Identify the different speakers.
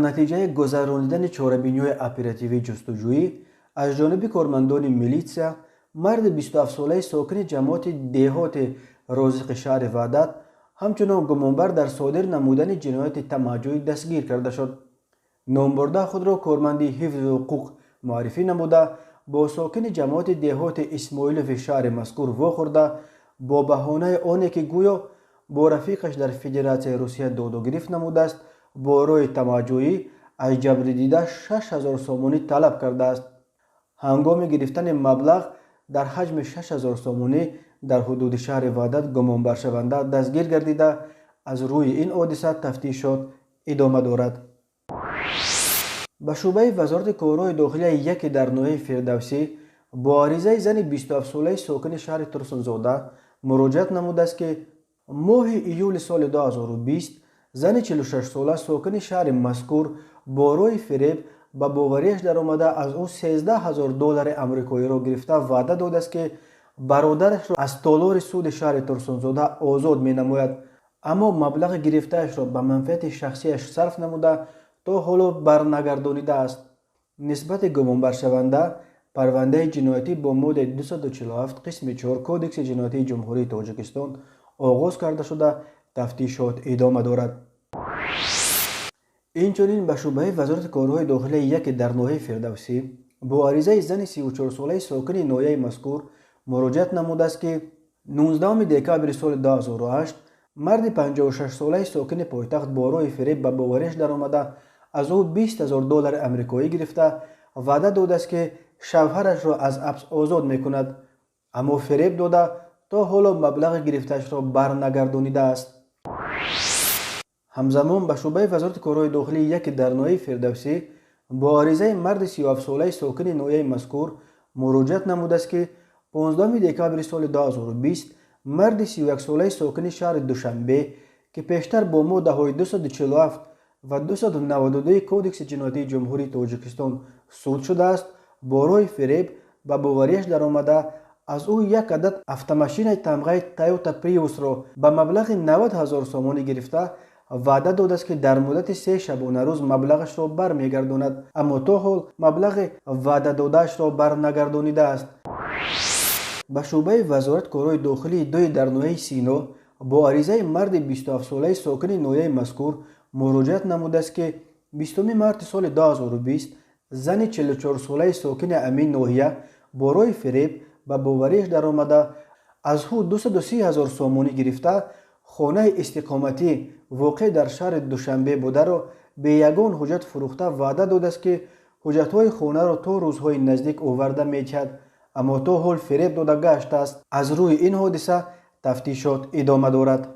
Speaker 1: نتیجه گذراندن چاره‌بینی‌های اپراتیوی جستجویی از جانب کارمندان میلیسیا، مرد 27 ساله ساکن جماعت دهات رازق شهر وحدت همچنان گمانبر در صادر نمودن جنایت تمجید دستگیر کرده شد. نامبرده خود را کارمند حفظ حقوق معرفی نموده با ساکن جماعت دهات اسماعیلوف شهر مذکور واخورده با بهانه آنی که گویا با رفیقش در فدراسیون روسیه داد و گرفت نموده است با روی تمجید از جبر دیده 6000 سومونی طلب کرده است. هنگام گرفتن مبلغ در حجم 6000 سومونی در حدود شهر وحدت گمانبر شونده دستگیر گردیده از روی این حادثه تفتیشات ادامه دارد. به شعبه وزارت کارهای داخلی یک در ناحیه فردوسی با عریضه زن 27 ساله ساکن شهر ترسونزاده مراجعت نموده است که ماه ایول سال 2020 زن 46 ساله ساکن شهر مذکور با روی فریب به باوریش در آمده از او $13000 آمریکایی را گرفته وعده داده است که برادرش را از تالار سود شهر ترسونزاده آزاد می نماید، اما مبلغ گرفتهش را به منفعت شخصیش صرف نموده تا حالا برنگردانیده است. نسبت گمانبر شونده پرونده جنایتی با ماده 247 قسم 4 کودکس جنایتی جمهوری تاجیکستان آغاز کرده شده تفتیشات ادامه دارد. اینچنین به شعبه وزارت کارهای داخلی یک در ناحیه فردوسی با عریضه زن 34 ساله ساکن ناحیه مذکور مراجعت نموده است که 19 دکبر سال 2008 مرد 56 ساله ساکن پایتخت با روی فریب به باوریش در آمده از او $20000 آمریکایی گرفته وعده داده است که شوهرش را از حبس آزاد می کند، اما فریب داده تا حالا مبلغ گرفتهش را برنگردانیده است. همزمان به شعبه وزارت کارهای داخلی یک در ناحیه فردوسی با عریضه مرد 37 ساله ساکن ناحیه مذکور مراجعت نموده است که 15 دکبر سال 2020 مرد 31 ساله ساکن شهر دوشنبه که پیشتر با ماده 247 و 292 کودکس جنایتی جمهوری تاجیکستان صادر شده است با روی فریب به باوریش در آمده از او یک عدد автомашین تمغه تویوتا پریوس را به مبلغ 90000 سومانی گرفته وعده داده است که در مدت 3 شبانه روز مبلغش را برمیگرداند، اما تا حال مبلغ وعده دادهش را برنگردانیده است. به شعبه وزارت کارهای داخلی دوی در ناحیه سینا با عریضه مرد 27 ساله ساکن ناحیه مذکور مراجعت نموده است که 20 مارس سال 2020 زن 44 ساله ساکن امین ناحیه با روی فریب به باوریش در آمده از او 230,000 سومانی گرفته خانه استقامتی واقع در شهر دوشنبه بوده را به یگان حجت فروخته وعده داده است که حجت‌های خانه را تا روزهای نزدیک آورده می‌دهد، اما تا حال فریب داده گشته است. از روی این حادثه تفتیشات ادامه دارد.